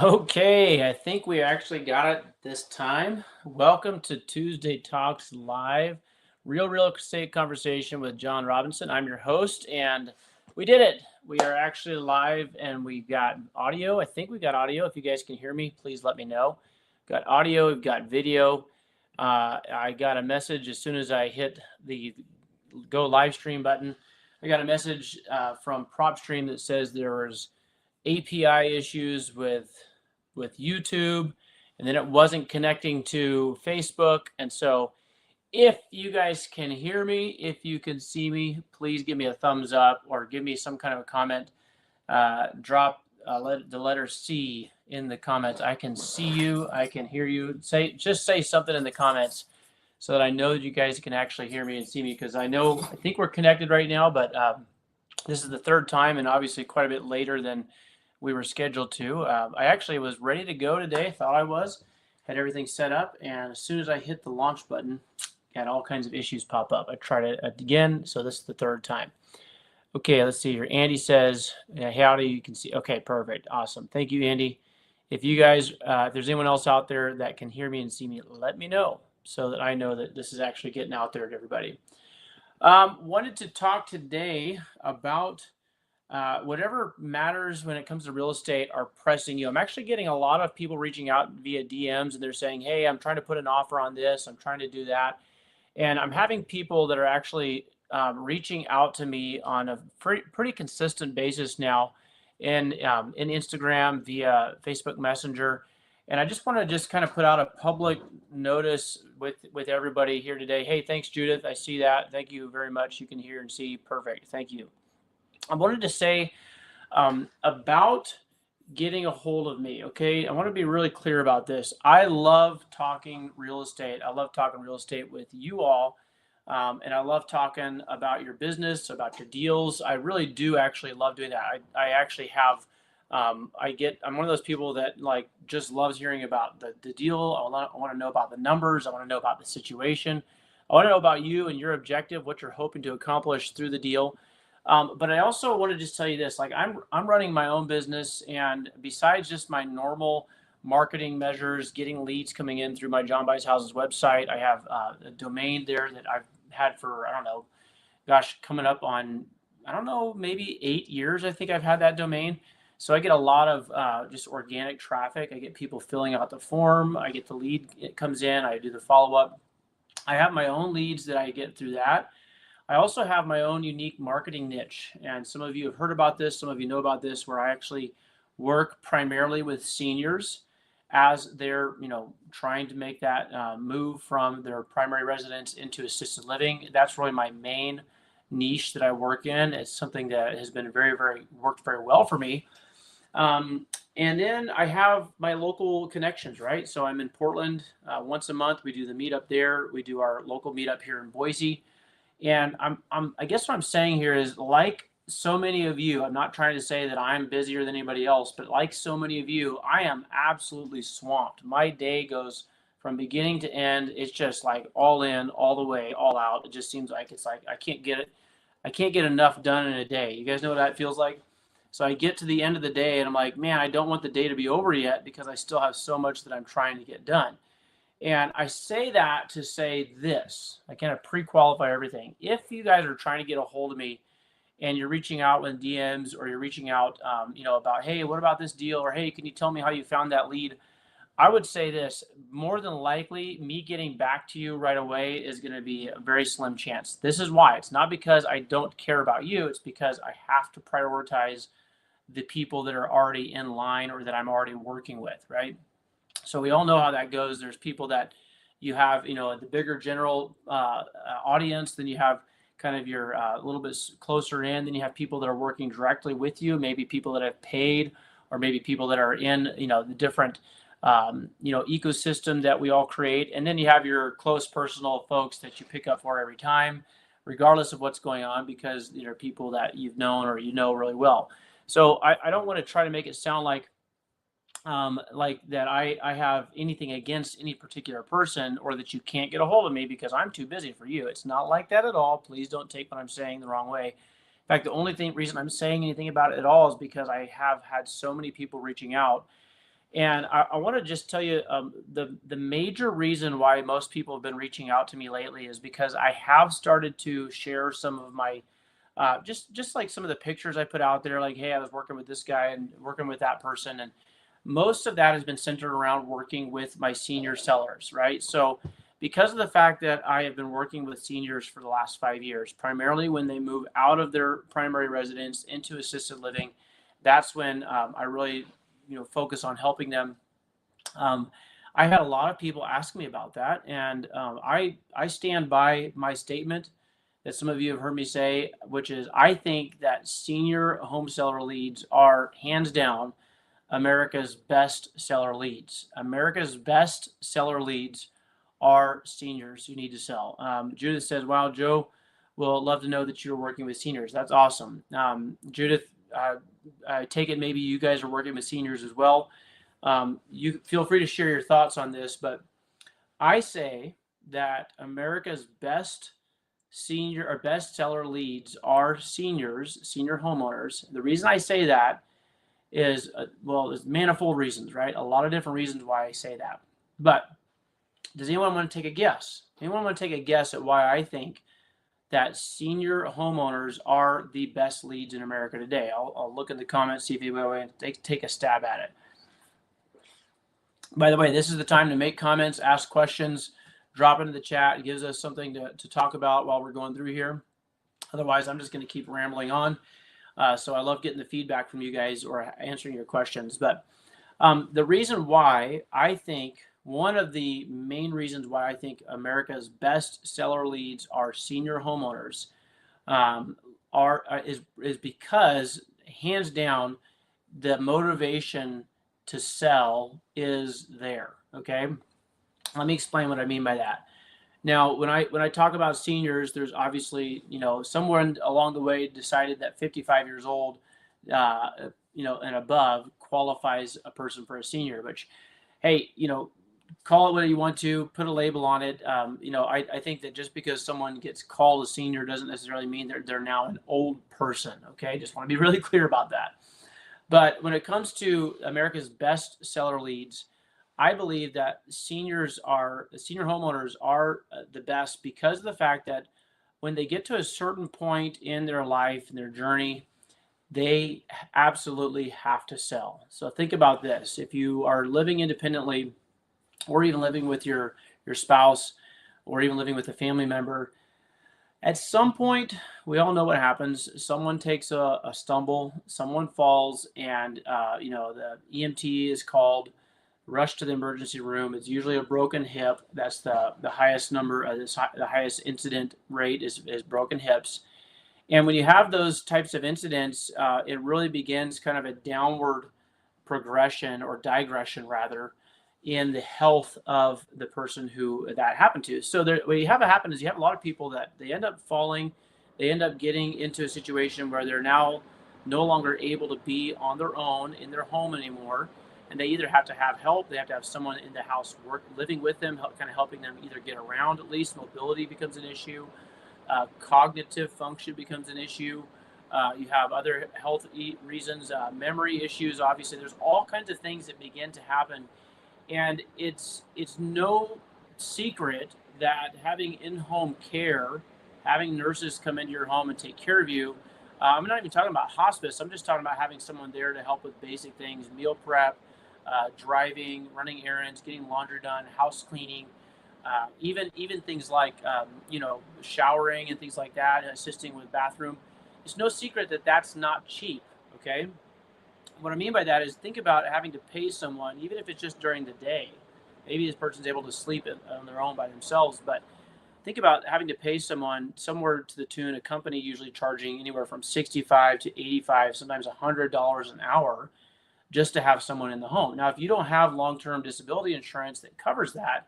Okay, I think we actually got it this time. Welcome to Tuesday Talks Live, real estate conversation with John Robinson. I'm your host, and we did it. We are actually live, and we've got audio. I think we got audio. If you guys can hear me, please let me know. Got audio. We've got video. I got a message as soon as I hit the go live stream button. I got a message from PropStream that says there was API issues with YouTube, and then it wasn't connecting to Facebook. And so if you guys can hear me, if you can see me, please give me a thumbs up or give me some kind of a comment. Drop the letter C in the comments. I can see you. I can hear you. Just say something in the comments so that I know that you guys can actually hear me and see me, because I think we're connected right now, but this is the third time and obviously quite a bit later than we were scheduled to. I actually was ready to go today. Thought I was, had everything set up, and as soon as I hit the launch button, had all kinds of issues pop up. I tried it again, so this is the third time. Okay, let's see here. Andy says, howdy, you can see. Okay, perfect. Awesome. Thank you, Andy. If you guys, if there's anyone else out there that can hear me and see me, let me know so that I know that this is actually getting out there to everybody. Wanted to talk today about whatever matters when it comes to real estate are pressing you. I'm actually getting a lot of people reaching out via DMs, and they're saying, hey, I'm trying to put an offer on this. I'm trying to do that. And I'm having people that are actually reaching out to me on a pretty consistent basis now in Instagram, via Facebook Messenger. And I just want to just kind of put out a public notice with everybody here today. Hey, thanks, Judith. I see that. Thank you very much. You can hear and see. Perfect. Thank you. I wanted to say about getting a hold of me. Okay. I want to be really clear about this. I love talking real estate. I love talking real estate with you all. And I love talking about your business, about your deals. I really do actually love doing that. I actually have, I'm one of those people that like just loves hearing about the deal. I want to know about the numbers. I want to know about the situation. I want to know about you and your objective, what you're hoping to accomplish through the deal. But I also want to just tell you this, like I'm running my own business, and besides just my normal marketing measures, getting leads coming in through my John Buys Houses website, I have a domain there that I've had for, I don't know, gosh, coming up on, I don't know, maybe 8 years. I think I've had that domain. So I get a lot of just organic traffic. I get people filling out the form. I get the lead, it comes in, I do the follow-up. I have my own leads that I get through that. I also have my own unique marketing niche, and some of you have heard about this, some of you know about this, where I actually work primarily with seniors as they're, trying to make that move from their primary residence into assisted living. That's really my main niche that I work in. It's something that has been worked very well for me. And then I have my local connections, right? So I'm in Portland once a month. We do the meetup there. We do our local meetup here in Boise. And I guess what I'm saying here is, like so many of you, I'm not trying to say that I'm busier than anybody else, but like so many of you, I am absolutely swamped. My day goes from beginning to end. It's just like all in, all the way, all out. It just seems like it's like I can't get it. I can't get enough done in a day. You guys know what that feels like? So I get to the end of the day and I'm like, man, I don't want the day to be over yet because I still have so much that I'm trying to get done. And I say that to say this, I kind of pre-qualify everything. If you guys are trying to get a hold of me and you're reaching out with DMs, or you're reaching out, about, hey, what about this deal? Or, hey, can you tell me how you found that lead? I would say this, more than likely, me getting back to you right away is going to be a very slim chance. This is why. It's not because I don't care about you. It's because I have to prioritize the people that are already in line or that I'm already working with, right? So we all know how that goes. There's people that you have, the bigger general audience. Then you have kind of your a little bit closer in. Then you have people that are working directly with you, maybe people that have paid, or maybe people that are in, the different, ecosystem that we all create. And then you have your close personal folks that you pick up for every time, regardless of what's going on, because they're people that you've known or really well. So I don't want to try to make it sound like that I have anything against any particular person, or that you can't get a hold of me because I'm too busy for you. It's not like that at all. Please don't take what I'm saying the wrong way. In fact, the only reason I'm saying anything about it at all is because I have had so many people reaching out. And I want to just tell you the major reason why most people have been reaching out to me lately is because I have started to share some of my just like some of the pictures I put out there, like, hey, I was working with this guy and working with that person. And most of that has been centered around working with my senior sellers, right? So because of the fact that I have been working with seniors for the last 5 years, primarily when they move out of their primary residence into assisted living, that's when I really, focus on helping them. Um, I had a lot of people ask me about that, and I stand by my statement that some of you have heard me say, which is I think that senior home seller leads are hands down America's best seller leads. America's best seller leads are seniors who need to sell. Judith says, "Wow, Joe, will love to know that you're working with seniors. That's awesome." Judith, I take it maybe you guys are working with seniors as well. You feel free to share your thoughts on this, but I say that America's best senior or best seller leads are seniors, senior homeowners. The reason I say that is, well, there's manifold reasons, right? A lot of different reasons why I say that. But does anyone want to take a guess? Anyone want to take a guess at why I think that senior homeowners are the best leads in America today? I'll look in the comments, see if anybody wants to take a stab at it. By the way, this is the time to make comments, ask questions, drop into the chat. It gives us something to talk about while we're going through here. Otherwise, I'm just going to keep rambling on. So I love getting the feedback from you guys or answering your questions. But the reason why I think, one of the main reasons why I think America's best seller leads are senior homeowners is because, hands down, the motivation to sell is there. Okay, let me explain what I mean by that. Now, when I talk about seniors, there's obviously, someone along the way decided that 55 years old, and above qualifies a person for a senior. Which, hey, call it what you want to, put a label on it. I think that just because someone gets called a senior doesn't necessarily mean they're now an old person. Okay, just want to be really clear about that. But when it comes to America's best seller leads, I believe that senior homeowners are the best because of the fact that when they get to a certain point in their life and their journey, they absolutely have to sell. So think about this. If you are living independently or even living with your spouse or even living with a family member, at some point, we all know what happens. Someone takes a stumble, someone falls, and the EMT is called, rush to the emergency room. It's usually a broken hip. That's the highest number, the highest incident rate is broken hips. And when you have those types of incidents, it really begins kind of a downward progression, or digression rather, in the health of the person who that happened to. So what you have happen is you have a lot of people that they end up falling, they end up getting into a situation where they're now no longer able to be on their own in their home anymore. And they either have to have help, they have to have someone in the house living with them, kind of helping them either get around, at least mobility becomes an issue, cognitive function becomes an issue. You have other health reasons, memory issues. Obviously, there's all kinds of things that begin to happen. And it's no secret that having in-home care, having nurses come into your home and take care of you, I'm not even talking about hospice. I'm just talking about having someone there to help with basic things, meal prep, driving, running errands, getting laundry done, house cleaning, even things like showering and things like that, assisting with bathroom. It's no secret that that's not cheap. Okay. What I mean by that is, think about having to pay someone, even if it's just during the day. Maybe this person's able to sleep on their own by themselves, but think about having to pay someone somewhere to the tune, a company usually charging anywhere from $65 to $85, sometimes $100 an hour, just to have someone in the home. Now, if you don't have long-term disability insurance that covers that,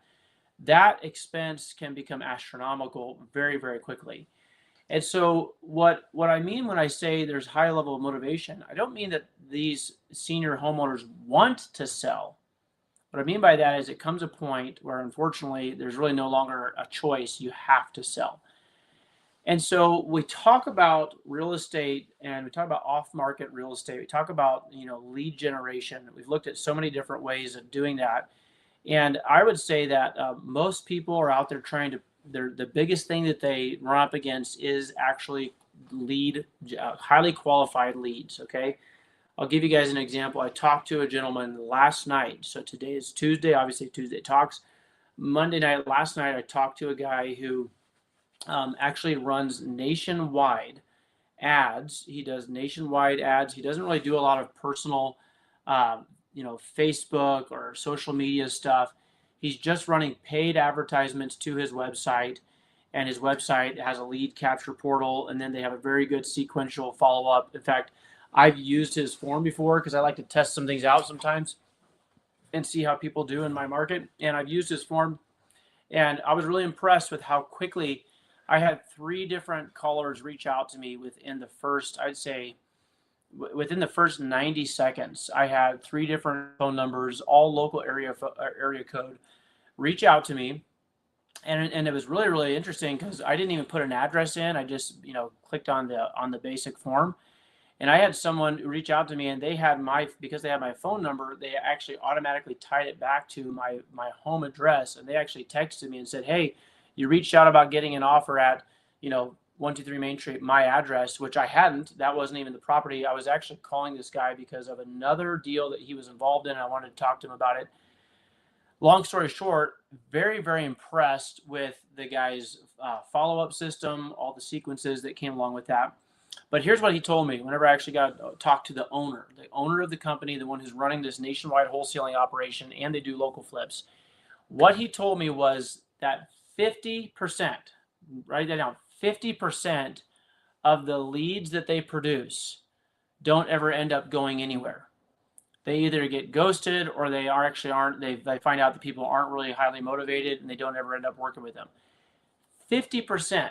that expense can become astronomical very, very quickly. And so what I mean when I say there's high level of motivation, I don't mean that these senior homeowners want to sell. What I mean by that is it comes a point where, unfortunately, there's really no longer a choice. You have to sell. And so we talk about real estate and we talk about off-market real estate. We talk about, lead generation. We've looked at so many different ways of doing that. And I would say that most people are out there trying to, the biggest thing that they run up against is actually highly qualified leads. Okay. I'll give you guys an example. I talked to a gentleman last night. So today is Tuesday, obviously Tuesday Talks. Monday night, last night, I talked to a guy who actually runs nationwide ads. He does nationwide ads. He doesn't really do a lot of personal, Facebook or social media stuff. He's just running paid advertisements to his website, and his website has a lead capture portal, and then they have a very good sequential follow-up. In fact, I've used his form before because I like to test some things out sometimes and see how people do in my market. And I've used his form, and I was really impressed with how quickly I had 3 different callers reach out to me within the first, I'd say, within the first 90 seconds. I had 3 different phone numbers, all local area code, reach out to me. And it was really, really interesting because I didn't even put an address in. I just, clicked on the basic form. And I had someone reach out to me, and because they had my phone number, they actually automatically tied it back to my home address. And they actually texted me and said, "Hey, you reached out about getting an offer at, 123 Main Street, my address," which I hadn't. That wasn't even the property. I was actually calling this guy because of another deal that he was involved in. I wanted to talk to him about it. Long story short, very, very impressed with the guy's follow-up system, all the sequences that came along with that. But here's what he told me whenever I actually got to talk to the owner of the company, the one who's running this nationwide wholesaling operation, and they do local flips. What he told me was that 50%, write that down, 50% of the leads that they produce don't ever end up going anywhere. They either get ghosted or they find out that people aren't really highly motivated and they don't ever end up working with them. 50%.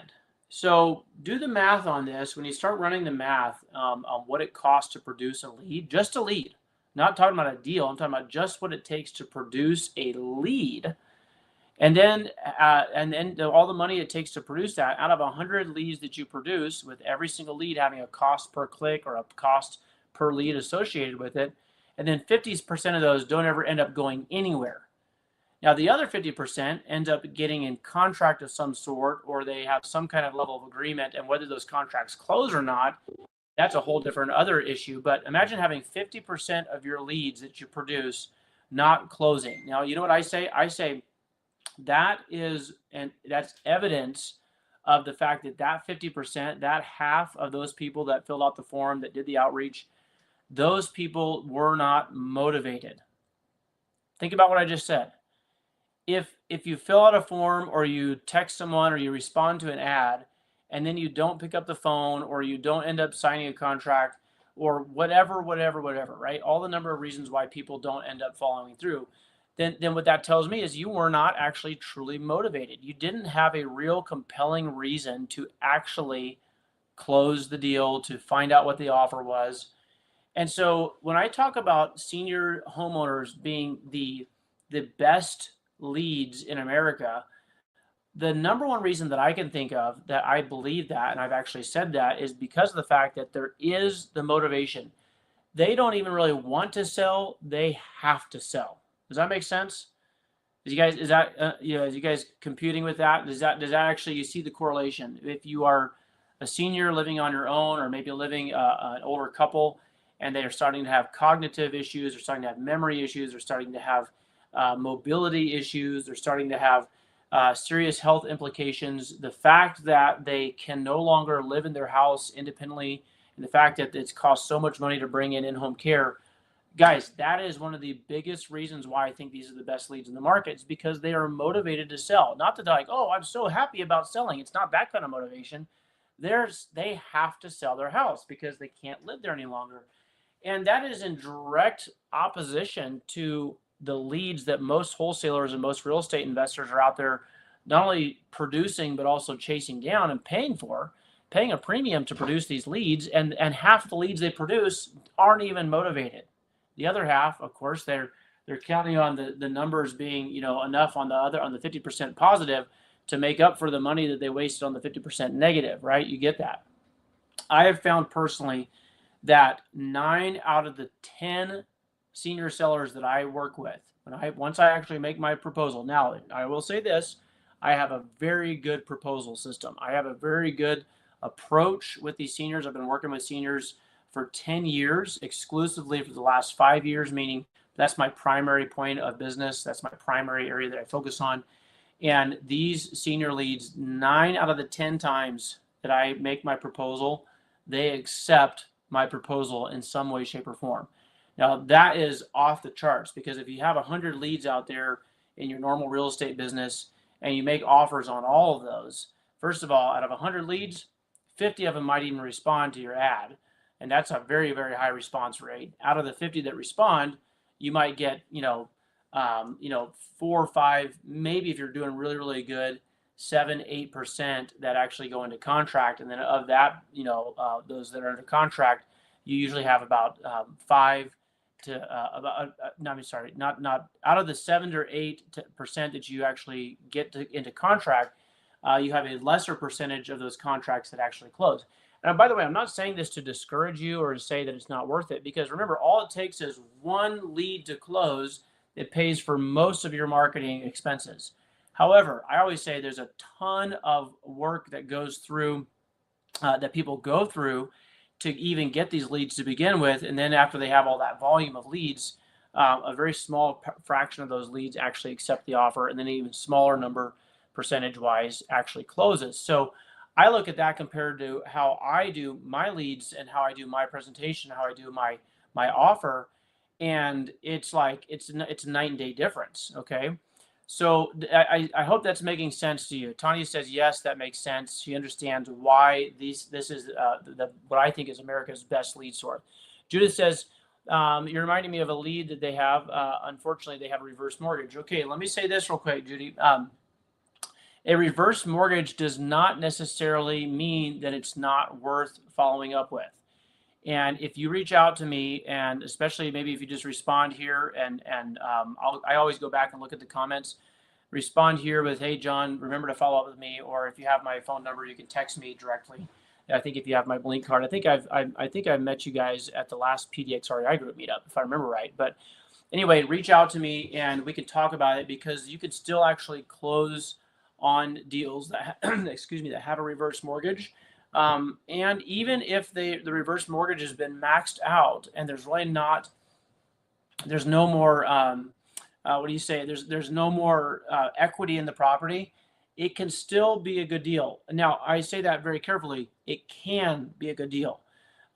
So do the math on this. When you start running the math on what it costs to produce a lead, just a lead, not talking about a deal, I'm talking about just what it takes to produce a lead. And then all the money it takes to produce that, out of 100 leads that you produce, with every single lead having a cost per click or a cost per lead associated with it, and then 50% of those don't ever end up going anywhere. Now, the other 50% ends up getting in contract of some sort, or they have some kind of level of agreement, and whether those contracts close or not, that's a whole different other issue. But imagine having 50% of your leads that you produce not closing. Now, you know what I say? I say that's evidence of the fact that 50%, that half of those people that filled out the form, that did the outreach, those people were not motivated. Think about what I just said. If you fill out a form, or you text someone, or you respond to an ad, and then you don't pick up the phone, or you don't end up signing a contract, or whatever, right? All the number of reasons why people don't end up following through. Then what that tells me is you were not actually truly motivated. You didn't have a real compelling reason to actually close the deal, to find out what the offer was. And so when I talk about senior homeowners being the best leads in America, the number one reason that I can think of that I believe that, and I've actually said that, is because of the fact that there is the motivation. They don't even really want to sell; they have to sell. Does that make sense? Is you guys computing with that? Does that actually, you see the correlation? If you are a senior living on your own, or maybe living an older couple, and they are starting to have cognitive issues, they're starting to have memory issues, they're starting to have mobility issues, they're starting to have serious health implications. The fact that they can no longer live in their house independently, and the fact that it's cost so much money to bring in-home care, guys, that is one of the biggest reasons why I think these are the best leads in the market. It's because they are motivated to sell. Not that they're like, "Oh, I'm so happy about selling." It's not that kind of motivation. They have to sell their house because they can't live there any longer. And that is in direct opposition to the leads that most wholesalers and most real estate investors are out there not only producing, but also chasing down and paying a premium to produce these leads. And half the leads they produce aren't even motivated. The other half, of course, they're counting on the numbers being, enough on the 50% positive to make up for the money that they wasted on the 50% negative, right? You get that. I have found personally that 9 out of the 10 senior sellers that I work with, once I actually make my proposal. Now, I will say this, I have a very good proposal system. I have a very good approach with these seniors. I've been working with seniors for 10 years, exclusively for the last 5 years, meaning that's my primary point of business. That's my primary area that I focus on. And these senior leads, 9 out of the 10 times that I make my proposal, they accept my proposal in some way, shape, or form. Now, that is off the charts, because if you have 100 leads out there in your normal real estate business and you make offers on all of those, first of all, out of 100 leads, 50 of them might even respond to your ad. And that's a very, very high response rate. Out of the 50 that respond, you might get, 4 or 5, maybe if you're doing really, really good, 7-8% that actually go into contract. And then of that, those that are under contract, you usually have about 5 to not out of the 7 or 8% that you actually get into contract, you have a lesser percentage of those contracts that actually close. And by the way, I'm not saying this to discourage you or to say that it's not worth it, because remember, all it takes is one lead to close that pays for most of your marketing expenses. However, I always say there's a ton of work that goes through, that people go through to even get these leads to begin with. And then after they have all that volume of leads, a very small fraction of those leads actually accept the offer, and then an even smaller number percentage-wise actually closes. So I look at that compared to how I do my leads and how I do my presentation, how I do my offer, and it's like it's a night and day difference. Okay, so I hope that's making sense to you. Tanya says yes, that makes sense. She understands why this is what I think is America's best lead source. Judith says, you're reminding me of a lead that they have. Unfortunately, they have a reverse mortgage. Okay, let me say this real quick, Judy. A reverse mortgage does not necessarily mean that it's not worth following up with. And if you reach out to me, and especially maybe if you just respond here, and I always go back and look at the comments, respond here with, hey, John, remember to follow up with me. Or if you have my phone number, you can text me directly. I think if you have my Blink card, I think I've met you guys at the last PDX REI group meetup, if I remember right. But anyway, reach out to me and we can talk about it, because you could still actually close on deals that that have a reverse mortgage. And even if the reverse mortgage has been maxed out and there's really there's no more, there's no more equity in the property, it can still be a good deal. Now, I say that very carefully. It can be a good deal.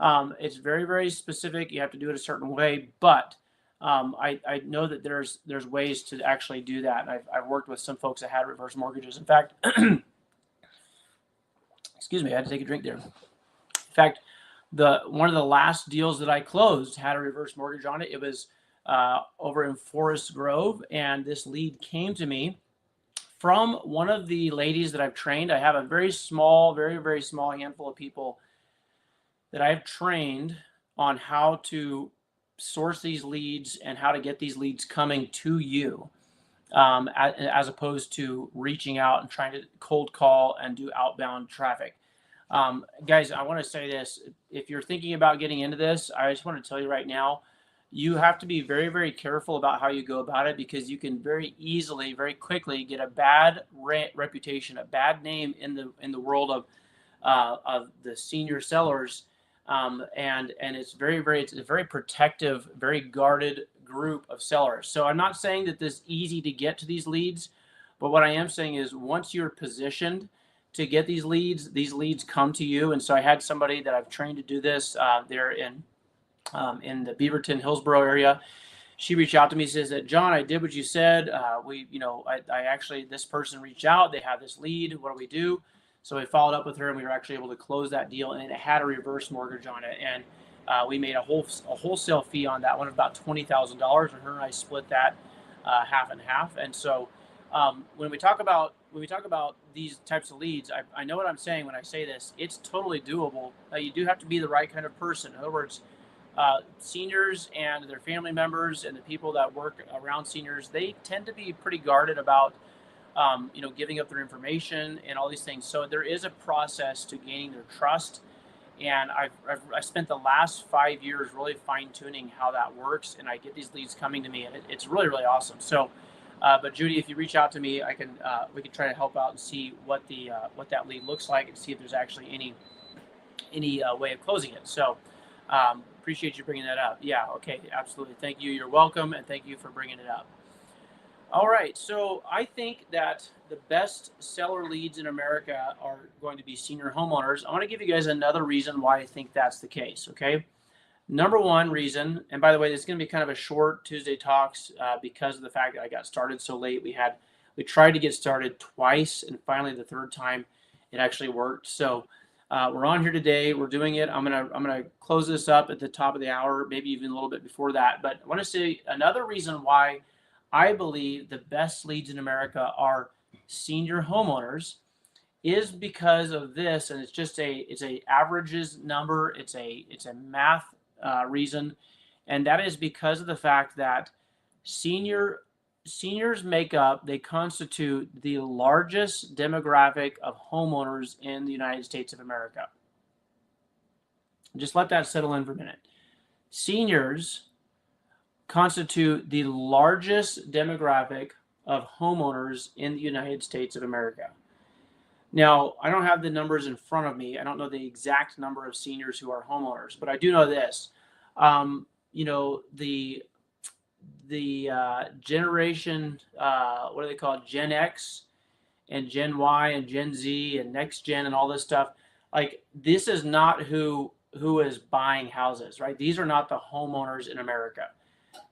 It's very, very specific. You have to do it a certain way, but I know that there's ways to actually do that. And I've worked with some folks that had reverse mortgages. In fact, excuse me, I had to take a drink there. In fact, one of the last deals that I closed had a reverse mortgage on it. It was over in Forest Grove, and this lead came to me from one of the ladies that I've trained. I have a very small, very, very small handful of people that I've trained on how to source these leads and how to get these leads coming to you, as opposed to reaching out and trying to cold call and do outbound traffic. Guys, I want to say this. If you're thinking about getting into this, I just want to tell you right now, you have to be very, very careful about how you go about it, because you can very easily, very quickly get a bad reputation, a bad name in the world of the senior sellers. And it's it's a very protective, very guarded group of sellers. So I'm not saying that this is easy to get to these leads, but what I am saying is once you're positioned to get these leads come to you. And so I had somebody that I've trained to do this there in the Beaverton, Hillsborough area. She reached out to me, says that, John, I did what you said. I actually, this person reached out, they have this lead. What do we do? So we followed up with her, and we were actually able to close that deal, and it had a reverse mortgage on it. And we made a wholesale fee on that one of about $20,000, and her and I split that half and half. And so when we talk about these types of leads, I know what I'm saying when I say this. It's totally doable. You do have to be the right kind of person. In other words, seniors and their family members and the people that work around seniors, they tend to be pretty guarded about giving up their information and all these things. So there is a process to gaining their trust. And I spent the last 5 years really fine tuning how that works. And I get these leads coming to me, and it's really, really awesome. So, but Judy, if you reach out to me, we can try to help out and see what that lead looks like, and see if there's actually any way of closing it. So appreciate you bringing that up. Yeah. Okay. Absolutely. Thank you. You're welcome. And thank you for bringing it up. All right. So I think that the best seller leads in America are going to be senior homeowners. I want to give you guys another reason why I think that's the case. Okay. Number one reason, and by the way, this is going to be kind of a short Tuesday Talks because of the fact that I got started so late. We tried to get started twice, and finally the third time it actually worked. So we're on here today. We're doing it. I'm gonna close this up at the top of the hour, maybe even a little bit before that. But I want to say another reason why I believe the best leads in America are senior homeowners is because of this, and it's a averages number. It's a math reason, and that is because of the fact that seniors they constitute the largest demographic of homeowners in the United States of America. Just let that settle in for a minute. Seniors constitute the largest demographic of homeowners in the United States of America. Now, I don't have the numbers in front of me. I don't know the exact number of seniors who are homeowners, but I do know this. The generation, what do they call it? Gen X and Gen Y and Gen Z and Next Gen and all this stuff. Like, this is not who is buying houses, right? These are not the homeowners in America.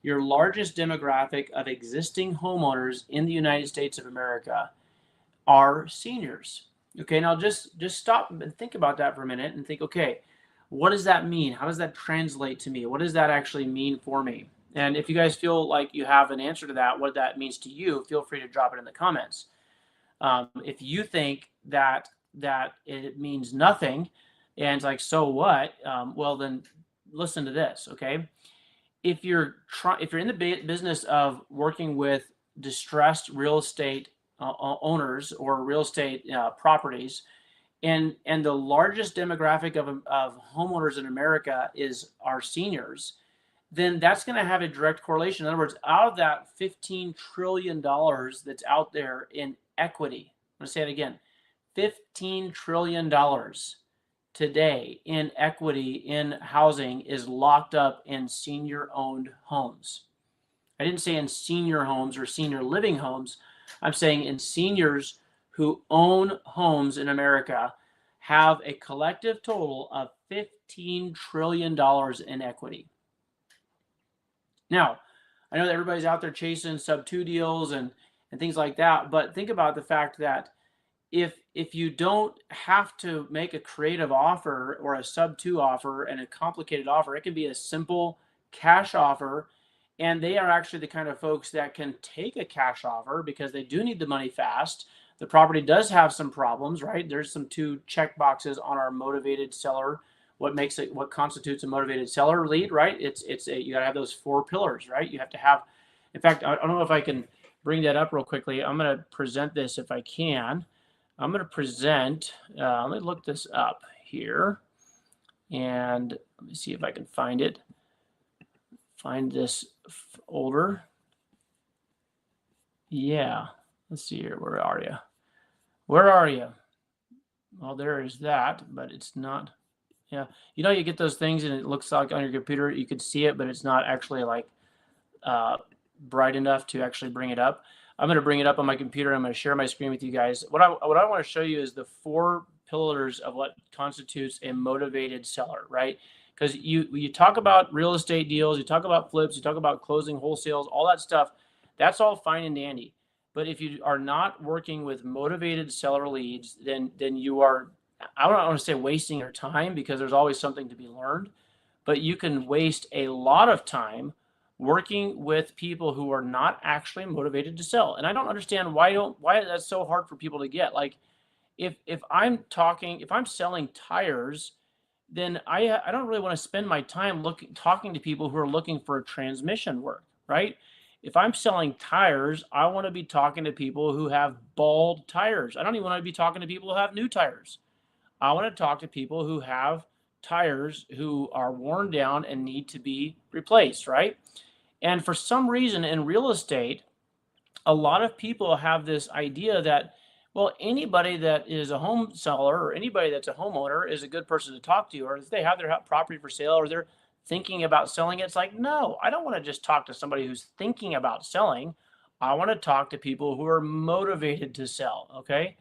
Your largest demographic of existing homeowners in the United States of America are seniors. Okay, now just stop and think about that for a minute and think, okay, what does that mean? How does that translate to me? What does that actually mean for me? And if you guys feel like you have an answer to that, what that means to you, feel free to drop it in the comments. If you think that it means nothing, and it's like, so what? Well, then listen to this, okay? If you're in the business of working with distressed real estate owners or real estate properties, and the largest demographic of homeowners in America are seniors, then that's going to have a direct correlation. In other words, out of that $15 trillion that's out there in equity, I'm going to say it again, $15 trillion today in equity in housing is locked up in senior-owned homes. I didn't say in senior homes or senior living homes. I'm saying in seniors who own homes in America have a collective total of $15 trillion in equity. Now, I know that everybody's out there chasing sub-2 deals and things like that, but think about the fact that if you don't have to make a creative offer or a sub-2 offer and a complicated offer, it can be a simple cash offer, and they are actually the kind of folks that can take a cash offer because they do need the money fast. The property does have some problems, right? There's some 2 check boxes on our motivated seller. What constitutes a motivated seller lead, right? You got to have those 4 pillars, right? You have to have, in fact, I don't know if I can bring that up real quickly. I'm going to present this if I can. I'm going to present, let me look this up here, and let me see if I can find it. Find this folder. Yeah, let's see here. Where are you? Where are you? Well, there is that, but it's not. Yeah, you get those things and it looks like on your computer you could see it, but it's not actually like bright enough to actually bring it up. I'm going to bring it up on my computer. I'm going to share my screen with you guys. What I want to show you is the 4 pillars of what constitutes a motivated seller, right? Because you talk about real estate deals, you talk about flips, you talk about closing wholesales, all that stuff. That's all fine and dandy. But if you are not working with motivated seller leads, then you are, I don't want to say wasting your time, because there's always something to be learned, but you can waste a lot of time working with people who are not actually motivated to sell. And I don't understand why that's so hard for people to get. Like, if I'm selling tires, then I don't really want to spend my time talking to people who are looking for transmission work, right? if I'm selling tires, I want to be talking to people who have bald tires. I don't even want to be talking to people who have new tires. I want to talk to people who have tires who are worn down and need to be replaced, right? And for some reason in real estate, a lot of people have this idea that, well, anybody that is a home seller or anybody that's a homeowner is a good person to talk to, or if they have their property for sale or they're thinking about selling it. It's like, no, I don't want to just talk to somebody who's thinking about selling. I want to talk to people who are motivated to sell. Okay.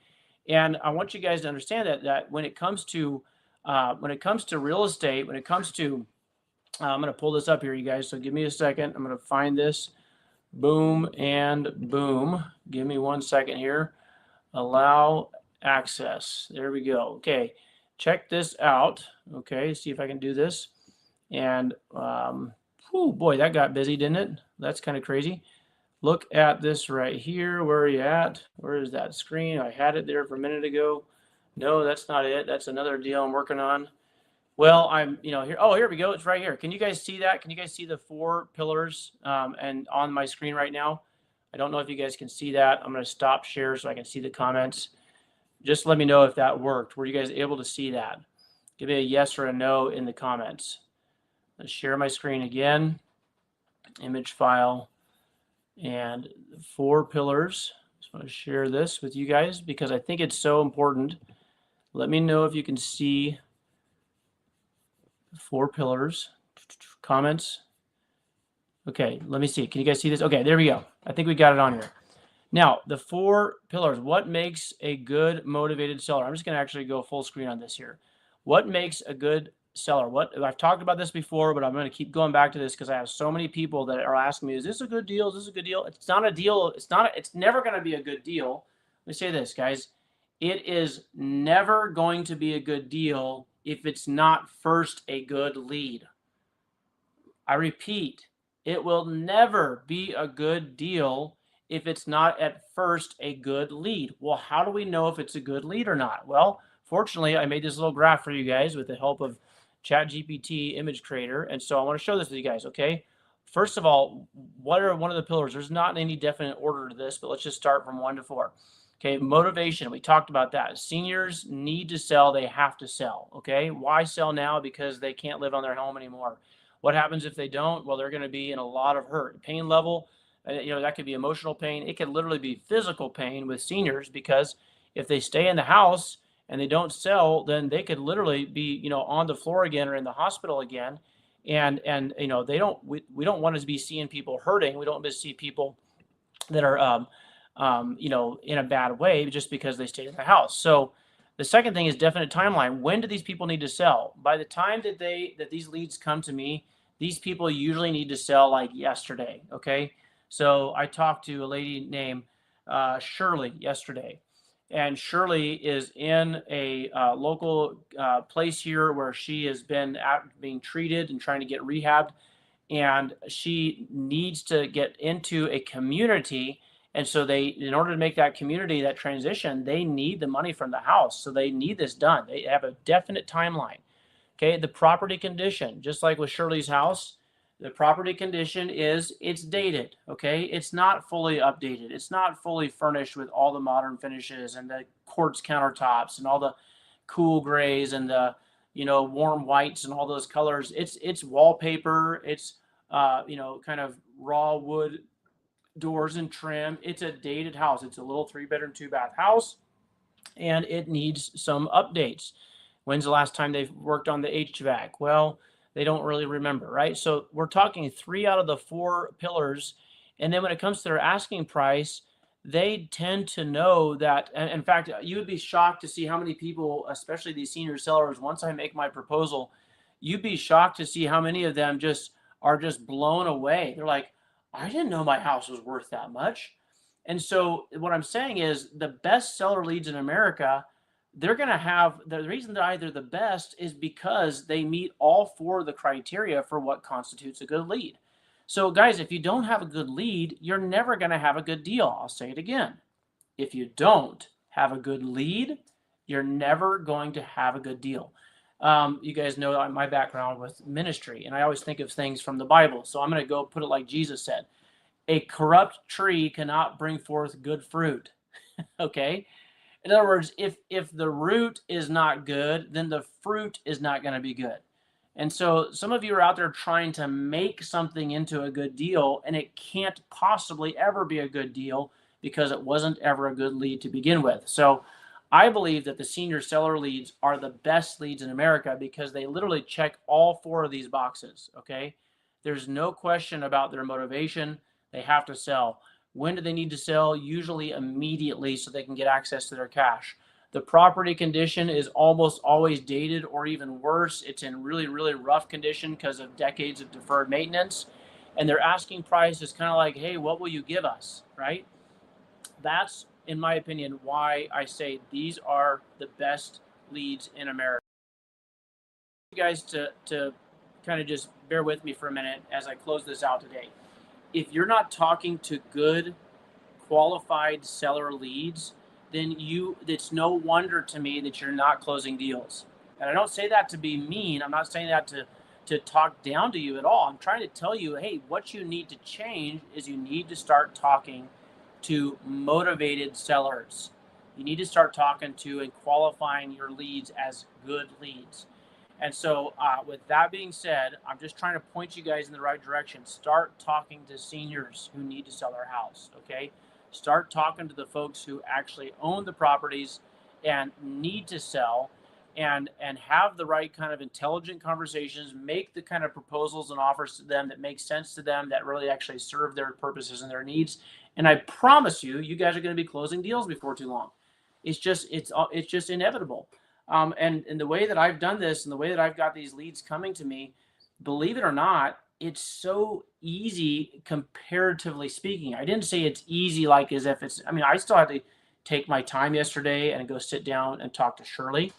And I want you guys to understand that when it comes to real estate, when it comes to I'm going to pull this up here, you guys. So give me a second. I'm going to find this. Boom and boom. Give me 1 second here. Allow access. There we go. Okay. Check this out. Okay. See if I can do this. And, oh boy, that got busy, didn't it? That's kind of crazy. Look at this right here. Where are you at? Where is that screen? I had it there for a minute ago. No, that's not it. That's another deal I'm working on. Well, I'm, here. Oh, here we go. It's right here. Can you guys see that? Can you guys see the 4 pillars and on my screen right now? I don't know if you guys can see that. I'm going to stop share so I can see the comments. Just let me know if that worked. Were you guys able to see that? Give me a yes or a no in the comments. Let's share my screen again. Image file and 4 pillars. Just want to share this with you guys because I think it's so important. Let me know if you can see 4 pillars. Comments. Okay, let me see. Can you guys see this? Okay, there we go. I think we got it on here. Now, the 4 pillars. What makes a good motivated seller? I'm just going to actually go full screen on this here. What makes a good seller? I've talked about this before, but I'm going to keep going back to this because I have so many people that are asking me, is this a good deal? Is this a good deal? It's not a deal. It's never going to be a good deal. Let me say this, guys. It is never going to be a good deal if it's not first a good lead. I repeat, it will never be a good deal if it's not at first a good lead. Well, how do we know if it's a good lead or not? Well, fortunately, I made this little graph for you guys with the help of ChatGPT image creator. And so I want to show this to you guys, okay? First of all, what are one of the pillars? There's not any definite order to this, but let's just start from 1 to 4. Okay, motivation. We talked about that. Seniors need to sell. They have to sell. Okay, why sell now? Because they can't live on their home anymore. What happens if they don't? Well, they're going to be in a lot of hurt. Pain level, that could be emotional pain. It could literally be physical pain with seniors because if they stay in the house and they don't sell, then they could literally be, on the floor again or in the hospital again. And we don't want to be seeing people hurting. We don't want to see people that are in a bad way just because they stayed in the house. So the second thing is definite timeline. When do these people need to sell? By the time that these leads come to me, these people usually need to sell like yesterday. Okay. So I talked to a lady named Shirley yesterday, and Shirley is in a local place here where she has been being treated and trying to get rehabbed, and she needs to get into a community. And so in order to make that community, that transition, they need the money from the house. So they need this done. They have a definite timeline. Okay, the property condition, just like with Shirley's house, the property condition is it's dated. Okay, it's not fully updated. It's not fully furnished with all the modern finishes and the quartz countertops and all the cool grays and the warm whites and all those colors. It's wallpaper. It's kind of raw wood doors and trim. It's a dated house. It's a little 3-bedroom, 2-bath house, and it needs some updates. When's the last time they've worked on the HVAC? Well, they don't really remember, right? So we're talking 3 out of the 4 pillars. And then when it comes to their asking price, they tend to know that, and in fact, you would be shocked to see how many people, especially these senior sellers, once I make my proposal, you'd be shocked to see how many of them are just blown away. They're like, I didn't know my house was worth that much. And so what I'm saying is the best seller leads in America, they're going to have, the reason that they're the best is because they meet all 4 of the criteria for what constitutes a good lead. So guys, if you don't have a good lead, you're never going to have a good deal. I'll say it again. If you don't have a good lead, you're never going to have a good deal. You guys know my background with ministry, and I always think of things from the Bible. So I'm going to go put it like Jesus said. A corrupt tree cannot bring forth good fruit. Okay. In other words, if the root is not good, then the fruit is not going to be good. And so some of you are out there trying to make something into a good deal, and it can't possibly ever be a good deal because it wasn't ever a good lead to begin with. So I believe that the senior seller leads are the best leads in America because they literally check all four of these boxes. Okay. There's no question about their motivation. They have to sell. When do they need to sell? Usually immediately so they can get access to their cash. The property condition is almost always dated, or even worse, it's in really, really rough condition because of decades of deferred maintenance. And their asking price is kind of like, hey, what will you give us? Right? That's, in my opinion, why I say these are the best leads in America. You guys to kind of just bear with me for a minute as I close this out today. If you're not talking to good qualified seller leads, then it's no wonder to me that you're not closing deals. And I don't say that to be mean. I'm not saying that to talk down to you at all. I'm trying to tell you, hey, what you need to change is you need to start talking to motivated sellers. You need to start talking to and qualifying your leads as good leads. And so, with that being said, I'm just trying to point you guys in the right direction. Start talking to seniors who need to sell their house, okay? Start talking to the folks who actually own the properties and need to sell, and have the right kind of intelligent conversations, make the kind of proposals and offers to them that make sense to them, that really actually serve their purposes and their needs. And I promise you, you guys are going to be closing deals before too long. It's just inevitable. And the way that I've done this and the way that I've got these leads coming to me, believe it or not, it's so easy comparatively speaking. I didn't say it's easy like as if it's, I mean, I still had to take my time yesterday and go sit down and talk to Shirley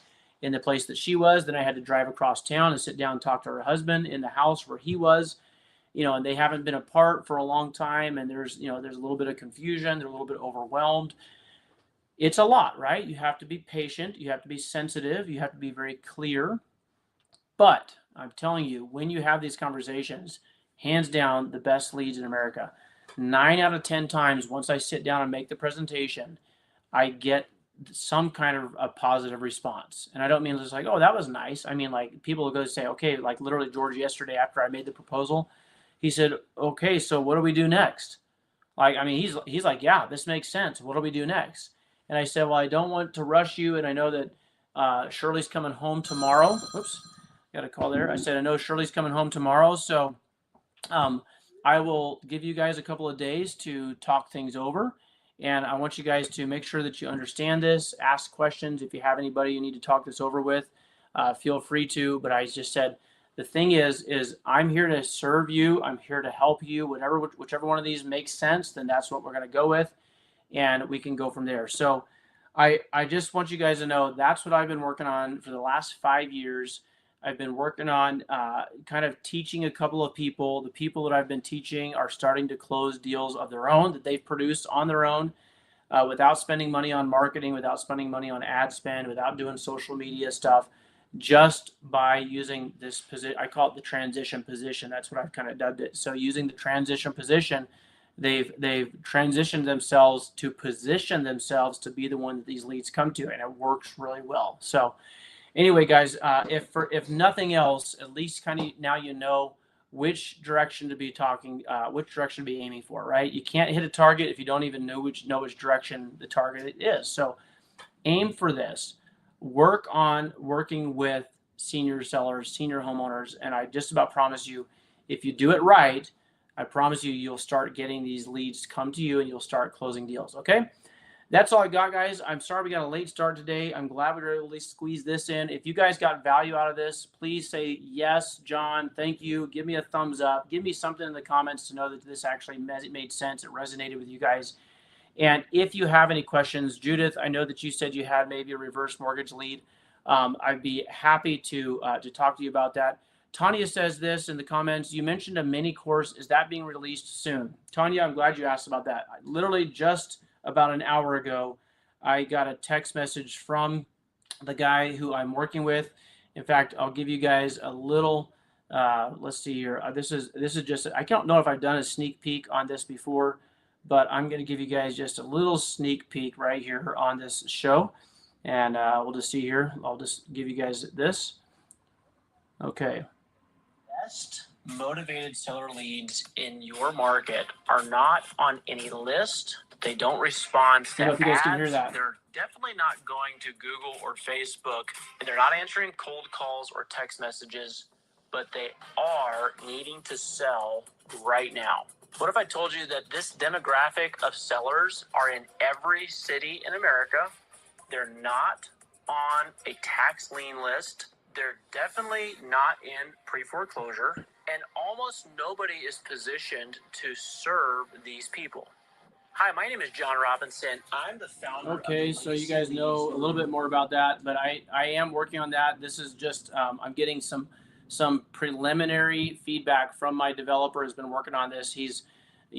in the place that she was. Then I had to drive across town and sit down and talk to her husband in the house where he was, and they haven't been apart for a long time. And there's a little bit of confusion. They're a little bit overwhelmed. It's a lot, right? You have to be patient. You have to be sensitive. You have to be very clear. But I'm telling you, when you have these conversations, hands down, the best leads in America. 9 out of 10 times, once I sit down and make the presentation, I get some kind of a positive response. And I don't mean just like, oh, that was nice. I mean, like, people will go say, okay, like literally George yesterday after I made the proposal, he said, okay, so what do we do next? Like, I mean, he's like, yeah, this makes sense. What do we do next? And I said, well, I don't want to rush you. And I know that Shirley's coming home tomorrow. Oops, got a call there. I said, I know Shirley's coming home tomorrow. So I will give you guys a couple of days to talk things over. And I want you guys to make sure that you understand this, ask questions. If you have anybody you need to talk this over with, feel free to. But I just said, the thing is I'm here to serve you. I'm here to help you. Whichever one of these makes sense, then that's what we're going to go with. And we can go from there. So I just want you guys to know that's what I've been working on for the last 5 years. I've been working on kind of teaching a couple of people. The people that I've been teaching are starting to close deals of their own that they've produced on their own without spending money on marketing, without spending money on ad spend, without doing social media stuff, just by using this position. I call it the transition position. That's what I've kind of dubbed it. So using the transition position, they've transitioned themselves to position themselves to be the one that these leads come to, and it works really well. So anyway, guys, if nothing else, at least kind of now you know which direction to be talking, which direction to be aiming for, right? You can't hit a target if you don't even know which direction the target is. So aim for this. Work on working with senior sellers, senior homeowners, and I just about promise you, if you do it right, I promise you, you'll start getting these leads come to you and you'll start closing deals, okay? That's all I got, guys. I'm sorry we got a late start today. I'm glad we were able to squeeze this in. If you guys got value out of this, please say, yes, John, thank you. Give me a thumbs up. Give me something in the comments to know that this actually made sense. It resonated with you guys. And if you have any questions, Judith, I know that you said you had maybe a reverse mortgage lead. I'd be happy to talk to you about that. Tanya says this in the comments. You mentioned a mini course. Is that being released soon? Tanya, I'm glad you asked about that. Literally just about an hour ago, I got a text message from the guy who I'm working with. In fact, I'll give you guys a little Let's see here. This is just, I don't know if I've done a sneak peek on this before, but I'm going to give you guys just a little sneak peek right here on this show. And we'll just see here. I'll just give you guys this. Okay. Best motivated seller leads in your market are not on any list. They don't respond to ads. You guys can hear that. They're definitely not going to Google or Facebook, and they're not answering cold calls or text messages, but they are needing to sell right now. What if I told you that this demographic of sellers are in every city in America? They're not on a tax lien list. They're definitely not in pre-foreclosure, and almost nobody is positioned to serve these people. Hi, my name is John Robinson. I'm the founder. Okay, so you guys know a little bit more about that, but I am working on that. This is just, I'm getting some preliminary feedback from my developer who's been working on this. He's,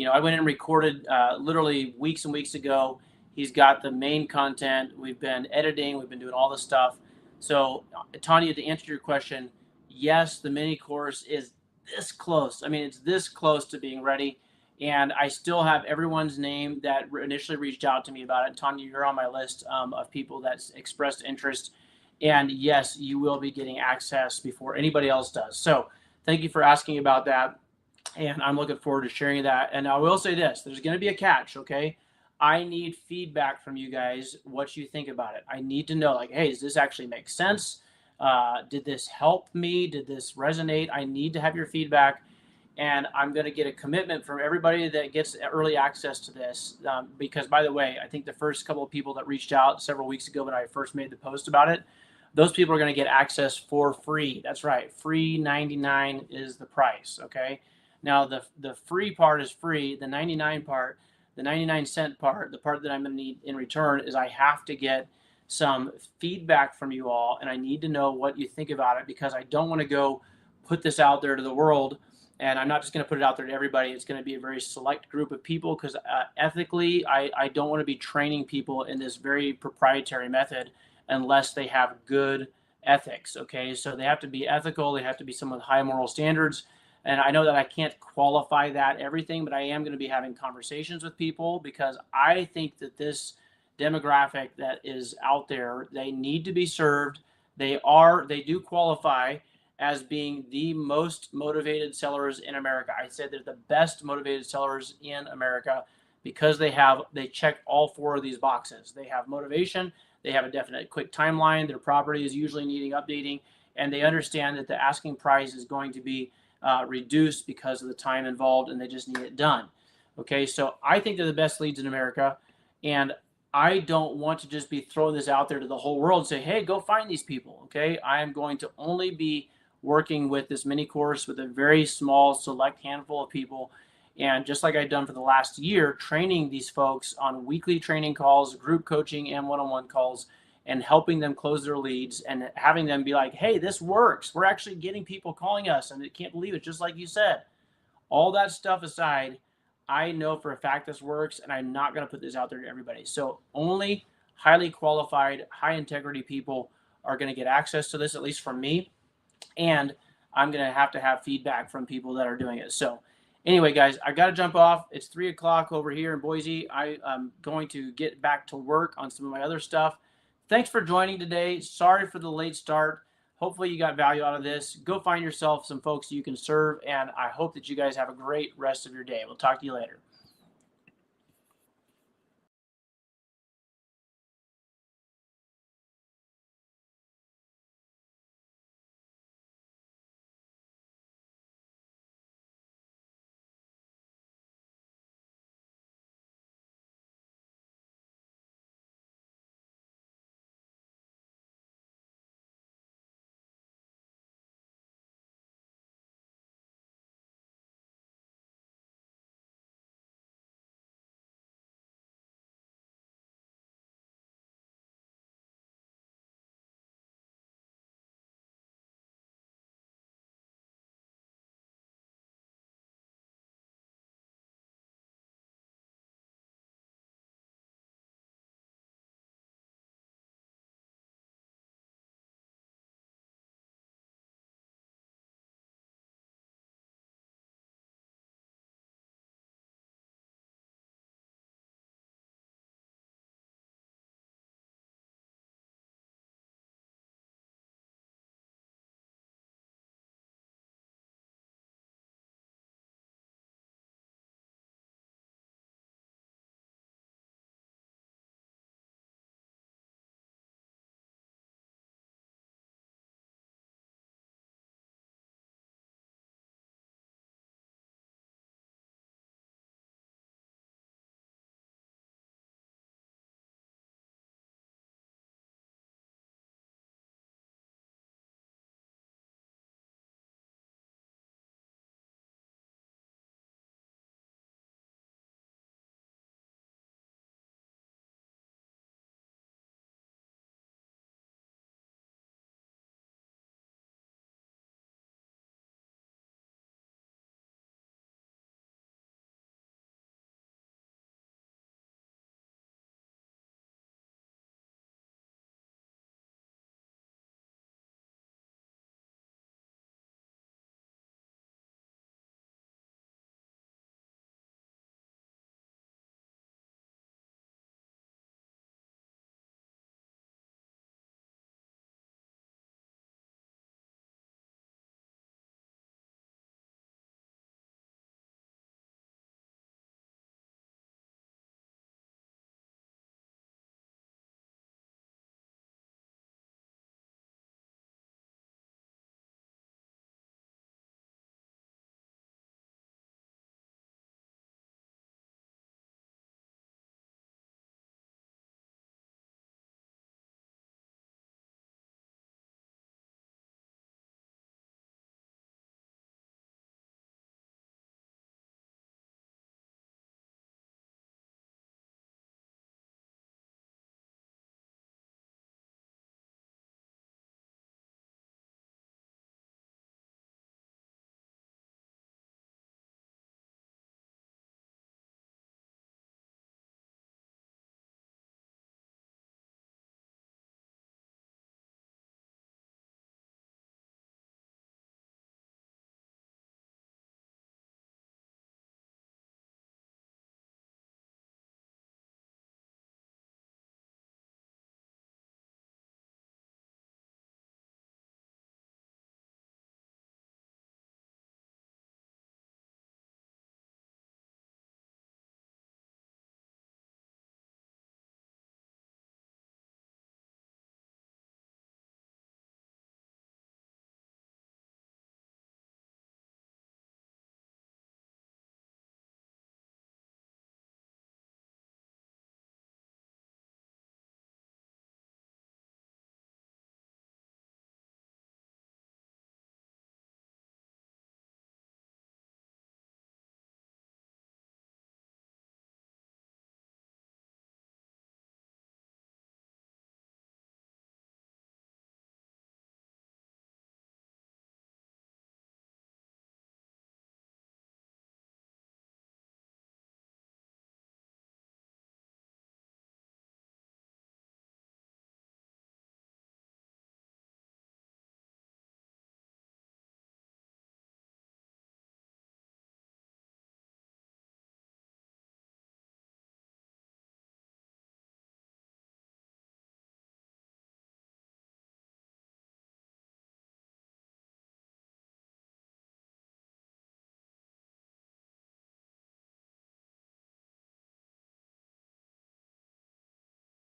I went and recorded literally weeks and weeks ago. He's got the main content. We've been editing. We've been doing all this stuff. So, Tanya, to answer your question, yes, the mini course is this close. I mean, it's this close to being ready. And I still have everyone's name that initially reached out to me about it. Tanya, you're on my list of people that's expressed interest. And yes, you will be getting access before anybody else does. So thank you for asking about that. And I'm looking forward to sharing that. And I will say this, there's going to be a catch, okay? I need feedback from you guys, what you think about it. I need to know, like, hey, does this actually make sense? Did this help me? Did this resonate? I need to have your feedback. And I'm going to get a commitment from everybody that gets early access to this. Because, by the way, I think the first couple of people that reached out several weeks ago when I first made the post about it, those people are going to get access for free. That's right. Free 99 is the price, okay? Now, the free part is free. The 99 part, the 99-cent part, the part that I'm going to need in return is I have to get some feedback from you all, and I need to know what you think about it, because I don't want to go put this out there to the world. And I'm not just going to put it out there to everybody. It's going to be a very select group of people, because ethically, I don't want to be training people in this very proprietary method unless they have good ethics. Okay, so they have to be ethical. They have to be someone with high moral standards. And I know that I can't qualify that everything, but I am going to be having conversations with people, because I think that this demographic that is out there, they need to be served. They do qualify as being the most motivated sellers in America. I said they're the best motivated sellers in America because they check all four of these boxes. They have motivation, they have a definite quick timeline, their property is usually needing updating, and they understand that the asking price is going to be reduced because of the time involved, and they just need it done. Okay, so I think they're the best leads in America, and I don't want to just be throwing this out there to the whole world and say, hey, go find these people. Okay, I am going to only be working with this mini course with a very small select handful of people, and just like I've done for the last year, training these folks on weekly training calls, group coaching, and one-on-one calls, and helping them close their leads and having them be like, hey, this works. We're actually getting people calling us, and they can't believe it, just like you said. All that stuff aside, I know for a fact this works, and I'm not going to put this out there to everybody. So only highly qualified, high integrity people are going to get access to this, at least from me. And I'm going to have feedback from people that are doing it. So anyway, guys, I got to jump off. It's 3 o'clock over here in Boise. I am going to get back to work on some of my other stuff. Thanks for joining today. Sorry for the late start. Hopefully you got value out of this. Go find yourself some folks you can serve, and I hope that you guys have a great rest of your day. We'll talk to you later.